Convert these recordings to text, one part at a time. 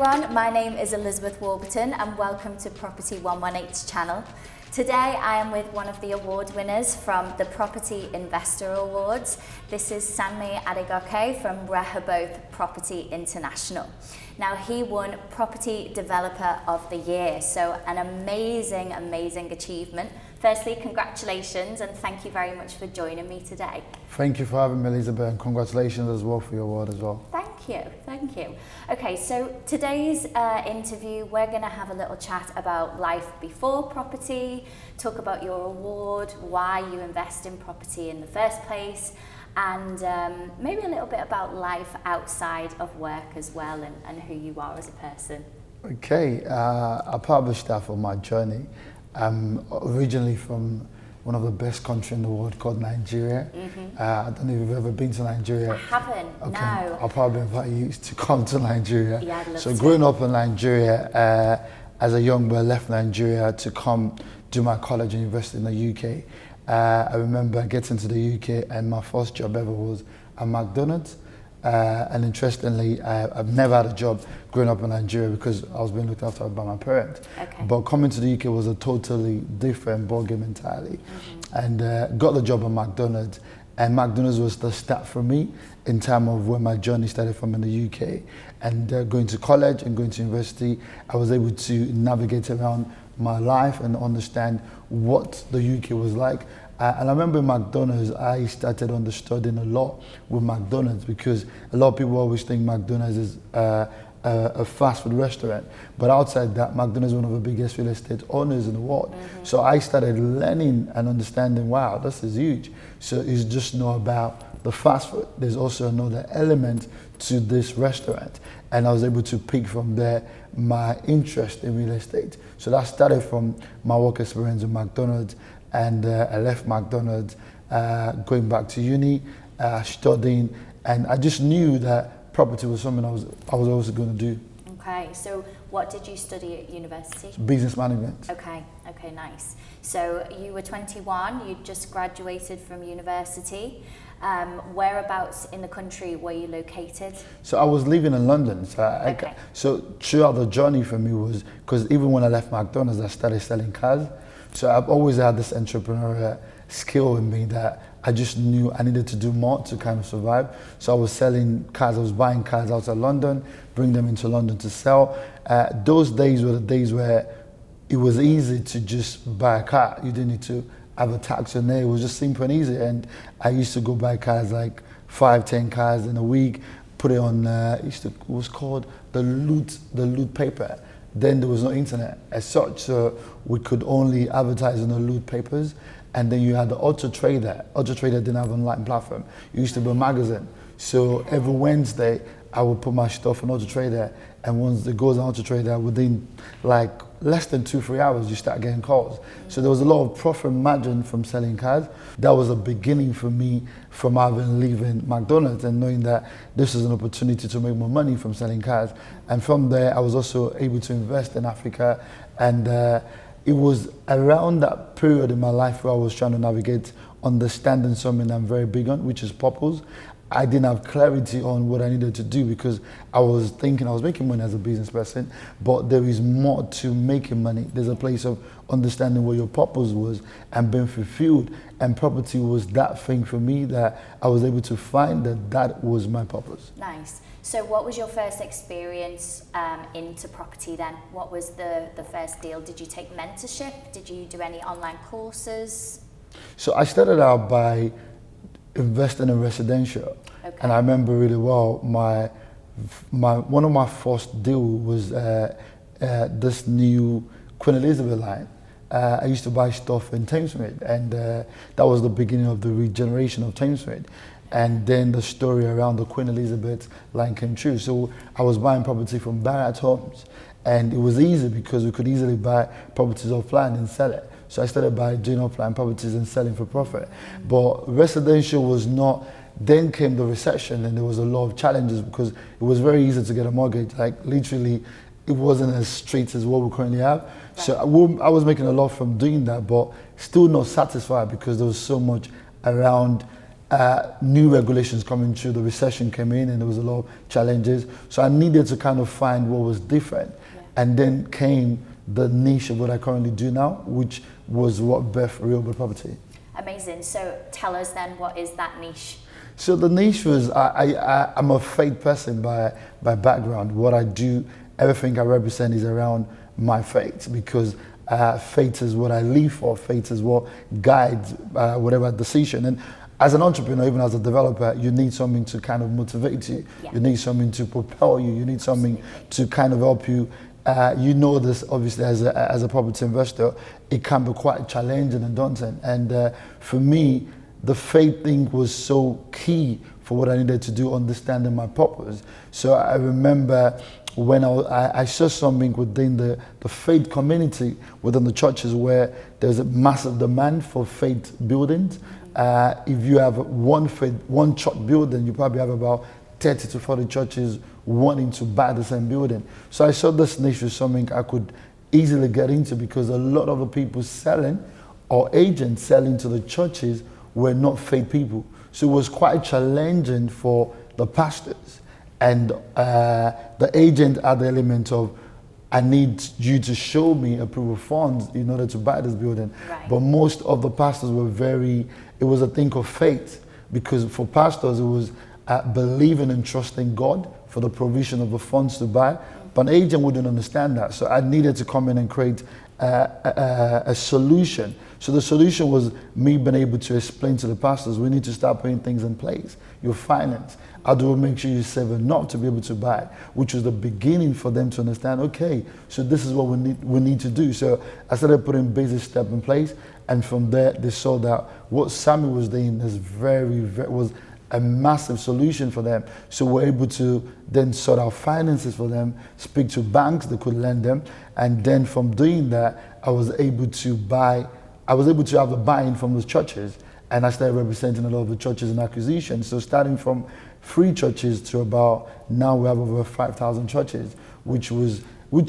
everyone, my name is Elizabeth Warburton and welcome to Property 118's channel. Today I am with one of the award winners from the Property Investor Awards. This is Sanme Adegoke from Rehoboth Property International. Now he won Property Developer of the Year, so an amazing achievement. Firstly, congratulations and thank you very much for joining me today. Thank you for having me, Elizabeth, and congratulations as well for your award as well. Thank you. Okay, so today's interview, we're going to have a little chat about life before property, talk about your award, why you invest in property in the first place, and maybe a little bit about life outside of work as well and who you are as a person. Okay, I published that for my journey. I'm originally from one of the best countries in the world called Nigeria. I don't know if you've ever been to Nigeria. I haven't, okay. No. I'll probably invite you to come to Nigeria. Yeah, I'd love so to. Growing up in Nigeria, as a young boy, I left Nigeria to come do my college and university in the UK. I remember getting to the UK and my first job ever was at McDonald's. And interestingly, I've never had a job growing up in Nigeria because I was being looked after by my parents. Okay. But coming to the UK was a totally different ballgame entirely. And got the job at McDonald's. And McDonald's was the start for me in terms of where my journey started from in the UK. And going to college and going to university, I was able to navigate around my life and understand what the UK was like. And I remember in McDonald's, I started understanding a lot with McDonald's because a lot of people always think McDonald's is a fast food restaurant. But outside that, McDonald's is one of the biggest real estate owners in the world. So I started learning and understanding, wow, this is huge. So it's just not about the fast food. There's also another element to this restaurant. And I was able to pick from there my interest in real estate. So that started from my work experience in McDonald's. And I left McDonald's, going back to uni, studying, and I just knew that property was something I was also going to do. Okay, so what did you study at university? Business management. Okay, nice. So you were 21, you just graduated from university. Whereabouts in the country were you located? So I was living in London. Okay. So throughout the journey for me was, because even when I left McDonald's, I started selling cars. So I've always had this entrepreneurial skill in me that I just knew I needed to do more to kind of survive. So I was selling cars, I was buying cars outside London, bring them into London to sell. Those days were the days where it was easy to just buy a car. You didn't need to have a tax on there. It was just simple and easy. And I used to go buy cars, like 5-10 cars in a week, put it on, it was called the loot paper. Then there was no internet as such, so we could only advertise on the loot papers. And then you had the Auto Trader. Auto Trader didn't have an online platform. It used to be a magazine. So every Wednesday, I would put my stuff on Auto Trader. And once it goes on Auto Trader, within like less than 2-3 hours, you start getting calls. So there was a lot of profit margin from selling cars. That was a beginning for me from leaving McDonald's and knowing that this is an opportunity to make more money from selling cars. And from there, I was also able to invest in Africa. And it was around that period in my life where I was trying to navigate understanding something I'm very big on, which is purpose. I didn't have clarity on what I needed to do because I was thinking I was making money as a business person, but there is more to making money. There's a place of understanding what your purpose was and being fulfilled. And property was that thing for me that I was able to find that was my purpose. Nice. So what was your first experience into property then? What was the first deal? Did you take mentorship? Did you do any online courses? So I started out by investing in residential. Okay. And I remember really well, one of my first deal was this new Queen Elizabeth line. I used to buy stuff in Thamesmead, and that was the beginning of the regeneration of Thamesmead. And then the story around the Queen Elizabeth line came true. So I was buying property from Barratt Homes, and it was easy because we could easily buy properties offline and sell it. So I started by doing offline properties and selling for profit. But residential was not, then came the recession and there was a lot of challenges because it was very easy to get a mortgage. Like literally, it wasn't as straight as what we currently have. Right. So I was making a lot from doing that, but still not satisfied because there was so much around new regulations coming through, the recession came in and there was a lot of challenges. So I needed to kind of find what was different. And then came the niche of what I currently do now, which was what birthed Rehoboth Property. Amazing. So tell us then, what is that niche? So the niche was, I'm a faith person by background. What I do, everything I represent is around my faith, because faith is what I live for. Faith is what guides whatever decision. And as an entrepreneur, even as a developer, you need something to kind of motivate you. You need something to propel you. You need something to kind of help you. You know this, obviously, as a property investor, it can be quite challenging and daunting. And for me, the faith thing was so key for what I needed to do, understanding my purpose. So I remember when I saw something within the faith community, within the churches, where there's a massive demand for faith buildings. If you have one church building, you probably have about 30 to 40 churches wanting to buy the same building. So I saw this niche as something I could easily get into, because a lot of the people selling, or agents selling to the churches, were not faith people. So it was quite challenging for the pastors. And the agent had the element of, I need you to show me a proof of funds in order to buy this building. But most of the pastors were it was a thing of faith, because for pastors it was believing and trusting God for the provision of the funds to buy. But an agent wouldn't understand that. So I needed to come in and create a solution. So the solution was me being able to explain to the pastors, we need to start putting things in place. Your finance, how do we make sure you save enough to be able to buy, which was the beginning for them to understand, okay, so this is what we need to do. So I started putting basic steps in place, and from there they saw that what Sanme was doing was a massive solution for them. So we're able to then sort out finances for them, speak to banks that could lend them, and then from doing that, I was able to have the buy-in from those churches, and I started representing a lot of the churches in acquisition. So starting from 3 churches to about, now we have over 5,000 churches, which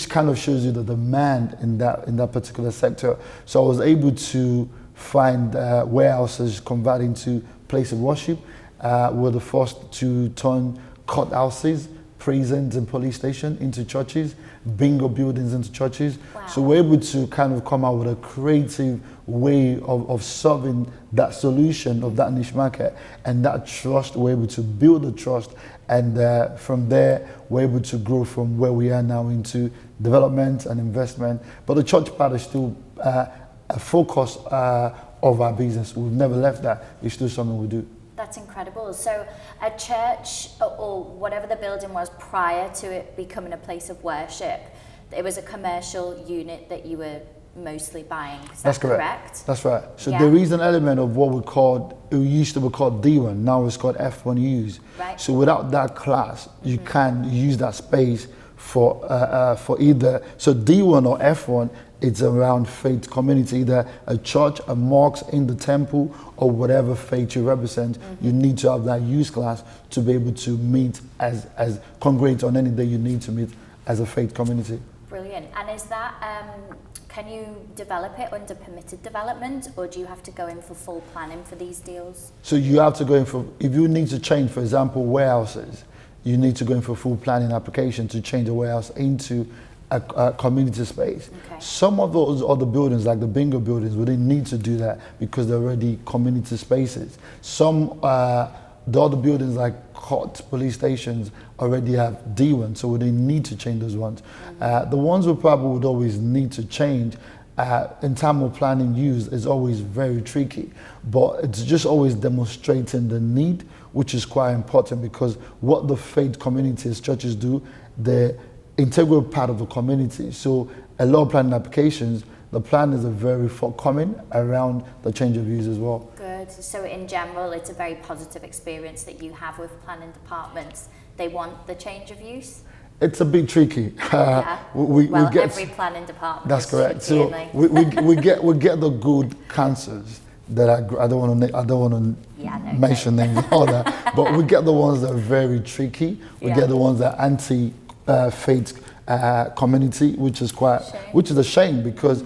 kind of shows you the demand in that particular sector. So I was able to find warehouses converting to place of worship. We're the first to turn courthouses, prisons and police stations into churches, bingo buildings into churches. So we're able to kind of come out with a creative way of solving that solution of that niche market, and that trust, we're able to build the trust, and from there we're able to grow from where we are now into development and investment. But the church part is still a focus of our business. We've never left that. It's still something we do. That's incredible. So a church, or whatever the building was prior to it becoming a place of worship, it was a commercial unit that you were mostly buying. That's correct? That's right. So there is an element of what it used to be called D1, now it's called F1Us. So without that class, you can't use that space for either. So D1 or F1, it's around faith community, either a church, a mosque, in the temple, or whatever faith you represent. You need to have that use class to be able to meet as congregate on any day you need to meet as a faith community. Brilliant. And is that, can you develop it under permitted development, or do you have to go in for full planning for these deals? So you have to go in for, if you need to change, for example, warehouses, you need to go in for full planning application to change a warehouse into a community space. Some of those other buildings, like the bingo buildings, we didn't need to do that because they're already community spaces. Some, the other buildings like courts, police stations already have D1, so we didn't need to change those ones. The ones we probably would always need to change in terms of planning use is always very tricky, but it's just always demonstrating the need, which is quite important, because what the faith communities, churches do, they're integral part of the community. So a lot of planning applications, the planners are very forthcoming around the change of use as well. Good. So in general, it's a very positive experience that you have with planning departments. They want the change of use? It's a bit tricky. We get every planning department. That's correct. So we get the good cancers that I don't want to mention names and all that, but we get the ones that are very tricky. We get the ones that are anti-faith community, which is a shame, because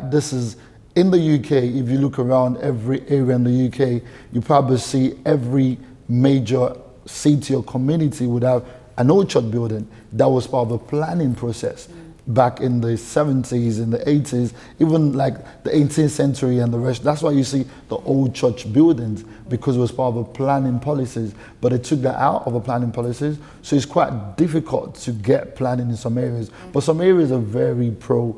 this is in the UK, if you look around every area in the UK, you probably see every major city or community would have an old church building that was part of the planning process back in the 70s, in the 80s, even like the 18th century and the rest. That's why you see the old church buildings, because it was part of the planning policies, but they took that out of the planning policies. So it's quite difficult to get planning in some areas, but some areas are very pro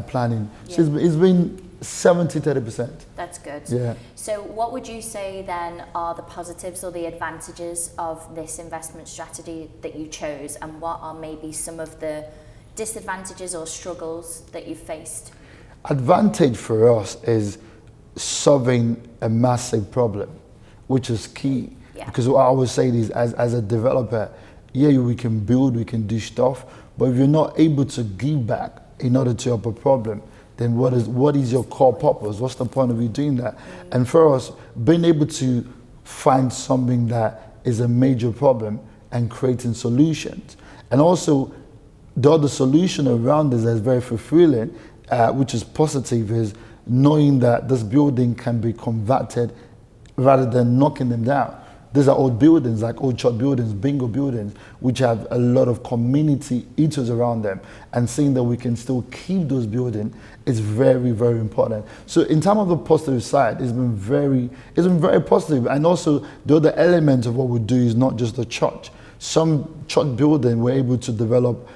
planning. So it's been 70-30%. That's good. Yeah. So what would you say then are the positives or the advantages of this investment strategy that you chose, and what are maybe some of the disadvantages or struggles that you've faced? Advantage for us is solving a massive problem, which is key. Yeah. Because what I always say is, as a developer, yeah, we can build, we can do stuff, but if you're not able to give back in order to help a problem, then what is your core purpose? What's the point of you doing that? And for us, being able to find something that is a major problem and creating solutions. And also, the other solution around this that's very fulfilling, which is positive, is knowing that this building can be converted rather than knocking them down. These are old buildings, like old church buildings, bingo buildings, which have a lot of community ethos around them. And seeing that we can still keep those buildings is very, very important. So in terms of the positive side, it's been very positive. And also the other element of what we do is not just the church. Some church building we're able to develop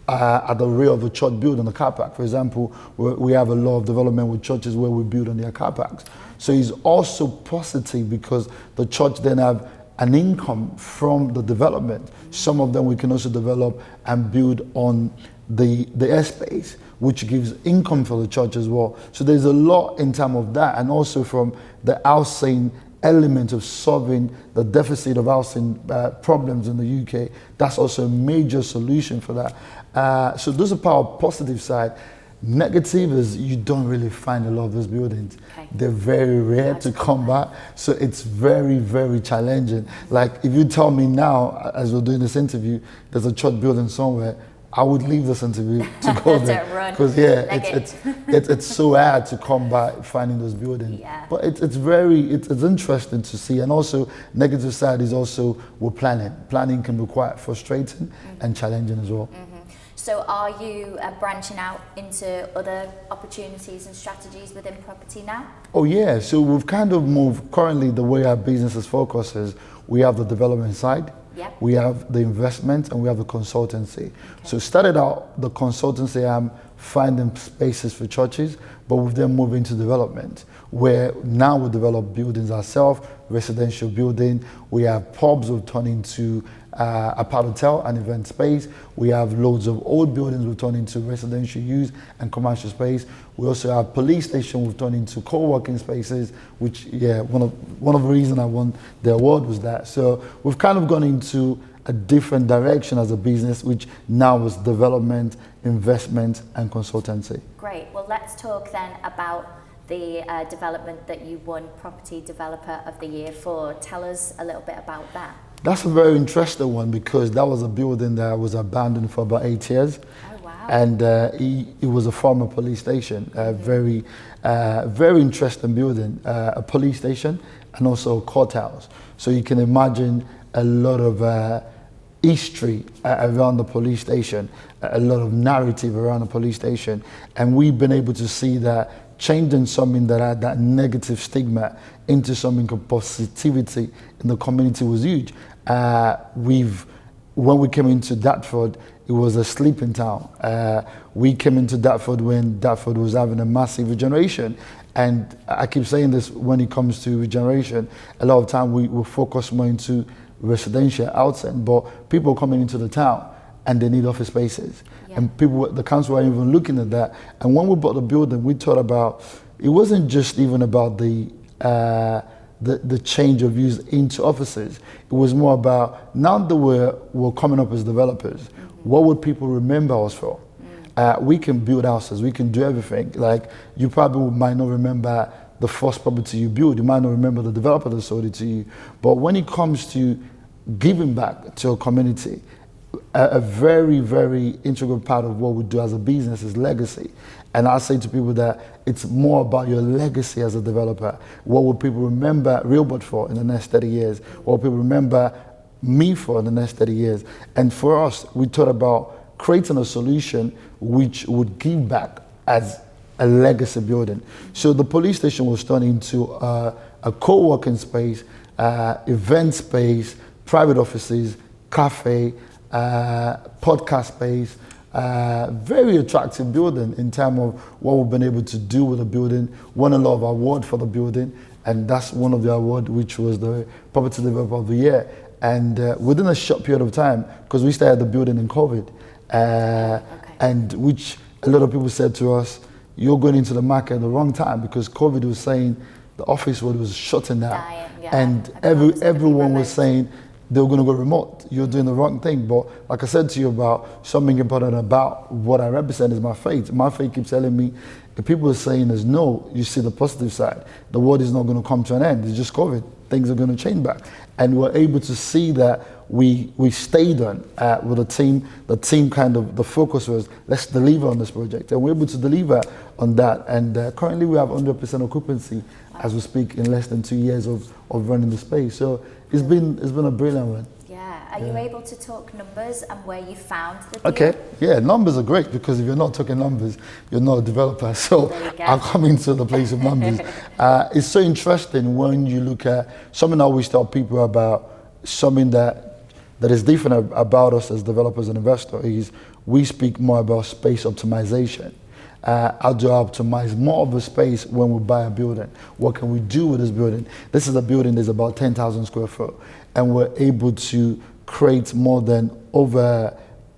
at the rear of the church building, the car park. For example, we have a lot of development with churches where we build on their car parks. So it's also positive because the church then have an income from the development. Some of them we can also develop and build on the airspace, which gives income for the church as well. So there's a lot in terms of that, and also from the housing element of solving the deficit of housing problems in the UK. That's also a major solution for that. So those are part of positive side. Negative is you don't really find a lot of those buildings. Okay. They're very rare to come by, so it's very, very challenging. Like if you tell me now, as we're doing this interview, there's a church building somewhere, I would leave this interview to go there. Because it's so hard to come by finding those buildings. Yeah. But it's interesting to see. And also negative side is also with planning. Planning can be quite frustrating and challenging as well. So are you branching out into other opportunities and strategies within property now? Oh yeah, so we've kind of moved. Currently the way our business is focused is we have the development side. Yep. We have the investment and we have the consultancy. Okay. So started out the consultancy, I'm finding spaces for churches, but we've then moved into development, where now we develop buildings ourselves, residential building. We have pubs we've turned into a part hotel and event space. We have loads of old buildings we've turned into residential use and commercial space. We also have police station we've turned into co-working spaces, which one of the reasons I won the award was that. So we've kind of gone into a different direction as a business, which now is development, investment and consultancy. Great. Well, let's talk then about the development that you won Property Developer of the Year for. Tell us a little bit about that. That's a very interesting one because that was a building that was abandoned for about 8 years. Oh, wow. And it was a former police station, very interesting building, a police station and also a courthouse. So you can imagine a lot of history around the police station, a lot of narrative around the police station. And we've been able to see that changing something that had that negative stigma into something of positivity in the community was huge. When we came into Dartford, it was a sleeping town. We came into Dartford when Dartford was having a massive regeneration. And I keep saying this when it comes to regeneration, a lot of time we focus more into residential outside, but people coming into the town and they need office spaces. Yeah. And the council were even looking at that. And when we bought the building, we thought about, it wasn't just even about the change of use into offices. It was more about, now that we're coming up as developers, what would people remember us for? We can build houses, we can do everything. Like, you probably might not remember the first property you build, you might not remember the developer that sold it to you. But when it comes to giving back to a community, a very, very integral part of what we do as a business is legacy. And I say to people that it's more about your legacy as a developer. What will people remember Rehoboth for in the next 30 years? What will people remember me for in the next 30 years? And for us, we thought about creating a solution which would give back as a legacy building. So the police station was turned into a co-working space, event space, private offices, cafe, podcast space, very attractive building in terms of what we've been able to do with the building. Won a lot of awards for the building, and that's one of the awards, which was the Property Developer of the Year. And within a short period of time, because we started the building in COVID, and which a lot of people said to us, you're going into the market at the wrong time, because COVID was saying the office was shutting down. And everyone was saying they were going to go remote. You're doing the wrong thing. But like I said to you about something important about what I represent is my faith. My faith keeps telling me, the people are saying there's no, you see the positive side. The world is not going to come to an end. It's just COVID. Things are going to change back. And we're able to see that we stayed on with the team. The team kind of, the focus was, let's deliver on this project. And we're able to deliver on that. And currently we have 100% occupancy as we speak in less than 2 years of running the space. So it's been a brilliant one. Yeah. Are you able to talk numbers and where you found the deal? Okay. Yeah, numbers are great, because if you're not talking numbers, you're not a developer. So I'm coming to the place of numbers. It's so interesting when you look at something I always tell people about, something that is different about us as developers and investors, is we speak more about space optimization. How do I optimize more of a space when we buy a building? What can we do with this building? This is a building that's about 10,000 square foot, and we're able to create more than over,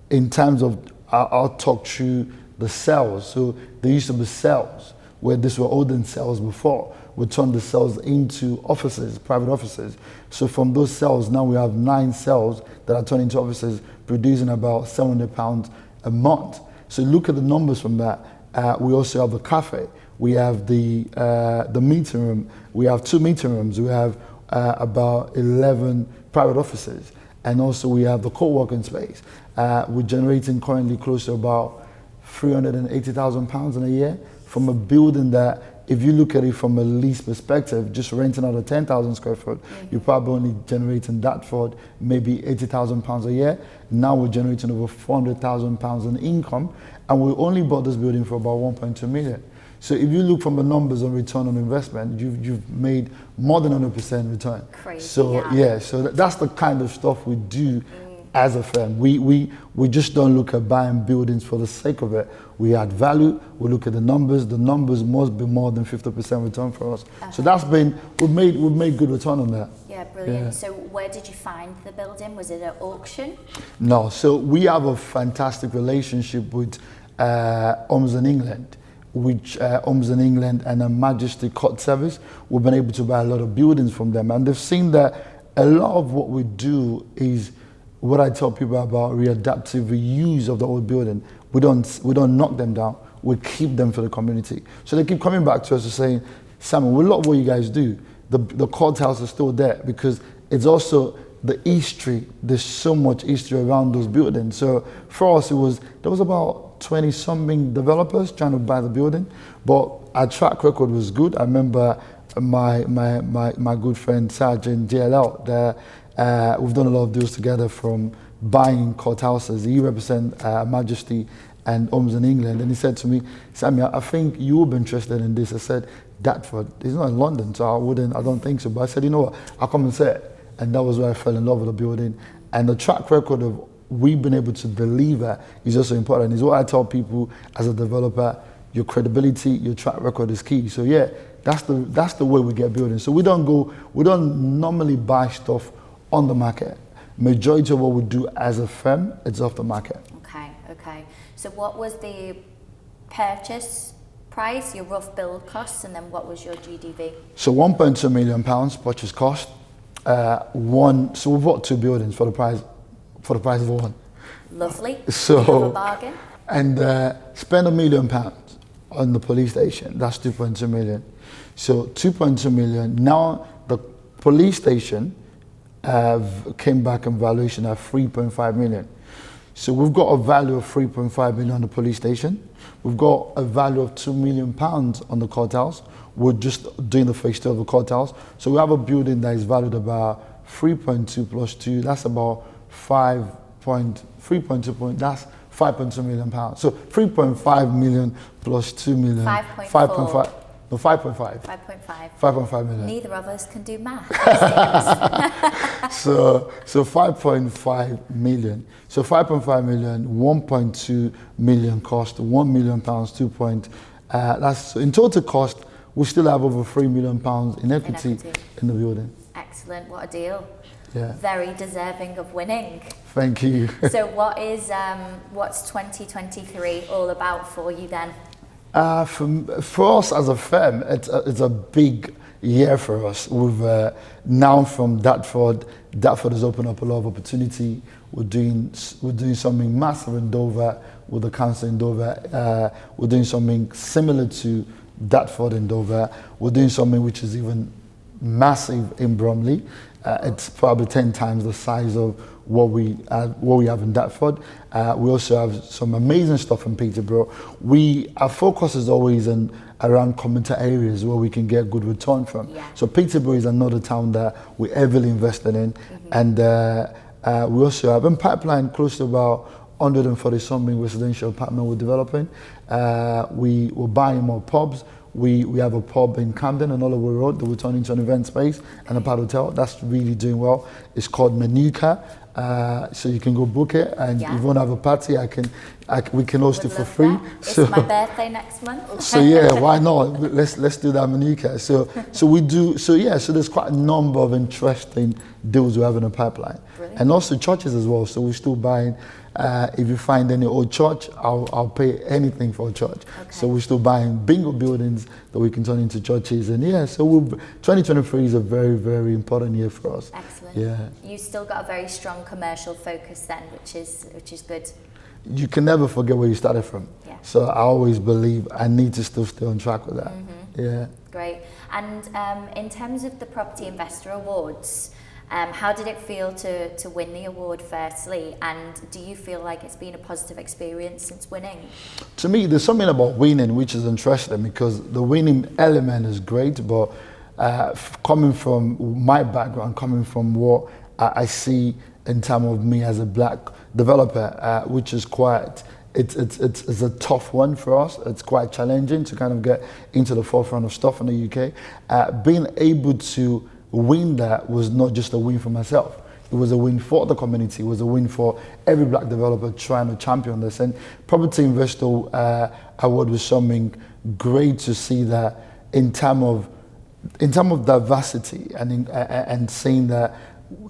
in terms of, I'll talk through the cells. So there used to be cells where these were olden cells before. We turned the cells into offices, private offices. So from those cells, now we have 9 cells that are turned into offices, producing about £700 a month. So look at the numbers from that. We also have the cafe. We have the meeting room. We have 2 meeting rooms. We have about 11 private offices. And also we have the co-working space. We're generating currently close to about £380,000 in a year from a building that, if you look at it from a lease perspective, just renting out a 10,000 square foot, you're probably only generating that for maybe £80,000 a year. Now we're generating over £400,000 in income, and we only bought this building for about 1.2 million. So if you look from the numbers on return on investment, you've made more than 100% return. Crazy. So yeah, so that's the kind of stuff we do as a firm. We just don't look at buying buildings for the sake of it. We add value, we look at the numbers. The numbers must be more than 50% return for us. So that's been, we've made good return on that. Yeah, brilliant. Yeah. So where did you find the building? Was it an auction? No, so we have a fantastic relationship with Homes in England, which Homes in England and Her Majesty Court Service. We've been able to buy a lot of buildings from them, and they've seen that a lot of what we do is what I tell people about readaptive reuse of the old building. We don't knock them down, we keep them for the community. So they keep coming back to us and saying, Simon, we love what you guys do. The courthouse is still there, because it's also the history. There's so much history around those buildings. So for us, there was about 20-something developers trying to buy the building, but our track record was good. I remember my good friend Sergeant JLL there. We've done a lot of deals together, from buying courthouses. He represents Majesty and Homes in England, and he said to me, Sammy, I think you would be interested in this. I said, Dartford, it's not in London, so I don't think so. But I said, you know what, I'll come and say it. And that was where I fell in love with the building. And the track record of we've been able to deliver is also important. It's what I tell people as a developer, your credibility, your track record is key. So yeah, that's the way we get building. So we don't normally buy stuff on the market. Majority of what we do as a firm, it's off the market. Okay. So what was the purchase price, your rough build costs, and then what was your GDV? So £1.2 million purchase cost. So we bought 2 buildings for the price of one. Lovely. So a bargain. And spend £1 million on the police station. That's 2.2 million. So 2.2 million. Now the police station came back in valuation at 3.5 million. So we've got a value of 3.5 million on the police station. We've got a value of £2 million on the courthouse. We're just doing the phase 2 of the courthouse. So we have a building that is valued about 3.2 plus 2. That's about 3.2 that's 5.2 million pounds. So 3.5 million plus 2 million. 5.5. No, 5.5. 5.5. 5.5 million. Neither of us can do math. So 5.5 million. So 5.5 million, 1.2 million cost, 1 million pounds, that's in total cost. We still have over 3 million pounds in equity in the building. Excellent, what a deal. Yeah. Very deserving of winning. Thank you. So what's 2023 all about for you then? For us as a firm, it's a big year for us. We've now from Dartford has opened up a lot of opportunity. We're doing something massive in Dover with the council in Dover. We're doing something similar to Dartford in Dover. We're doing something which is even massive in Bromley. It's probably 10 times the size of what we have in Dartford. We also have some amazing stuff in Peterborough. Our focus is always around commuter areas where we can get good return from. Yeah. So Peterborough is another town that we're heavily invested in. And we also have in pipeline close to about 140 something residential apartment we're developing. We're buying more pubs. We have a pub in Camden on Holloway Road that we're turning into an event space and a pub hotel. That's really doing well. It's called Manuka. So you can go book it, and if you want to have a party, we can host it for free. That. It's my birthday next month. So yeah, why not? Let's do that, Manuka. So there's quite a number of interesting deals we have in the pipeline. Brilliant. And also churches as well. So we're still buying. If you find any old church, I'll pay anything for a church. Okay. So we're still buying bingo buildings that we can turn into churches, and 2023 is a very, very important year for us. Excellent. Yeah. You still got a very strong commercial focus then, which is good. You can never forget where you started from. Yeah. So I always believe I need to still stay on track with that. Yeah. Great. And in terms of the Property Investor Awards, how did it feel to win the award firstly, and do you feel like it's been a positive experience since winning? To me, there's something about winning which is interesting, because the winning element is great, but coming from my background, coming from what I see in terms of me as a black developer, which is quite, it's a tough one for us. It's quite challenging to kind of get into the forefront of stuff in the UK. Being able to win that was not just a win for myself. It was a win for the community. It was a win for every black developer trying to champion this. And Property Investor Award was something great to see that in terms of diversity and seeing that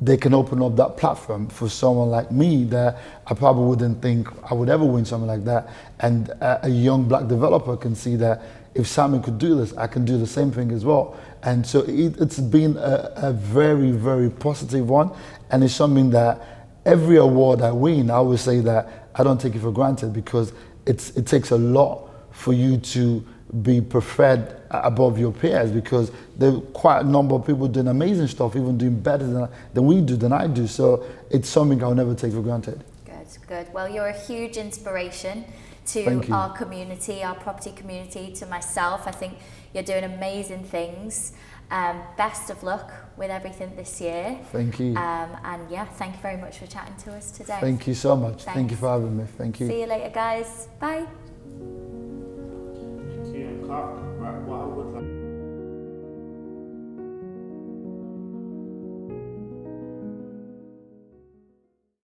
they can open up that platform for someone like me that I probably wouldn't think I would ever win something like that. And a young black developer can see that if Sanme could do this, I can do the same thing as well. And so it's been a very, very positive one. And it's something that every award I win, I always say that I don't take it for granted, because it takes a lot for you to be preferred above your peers, because there are quite a number of people doing amazing stuff, even doing better than I do. So it's something I'll never take for granted. Good. Well, you're a huge inspiration to our community, our property community, to myself. I think you're doing amazing things. Best of luck with everything this year. Thank you. And yeah, thank you very much for chatting to us today. Thank you so much. Thank you for having me. Thank you. See you later, guys. Bye. See you in the car.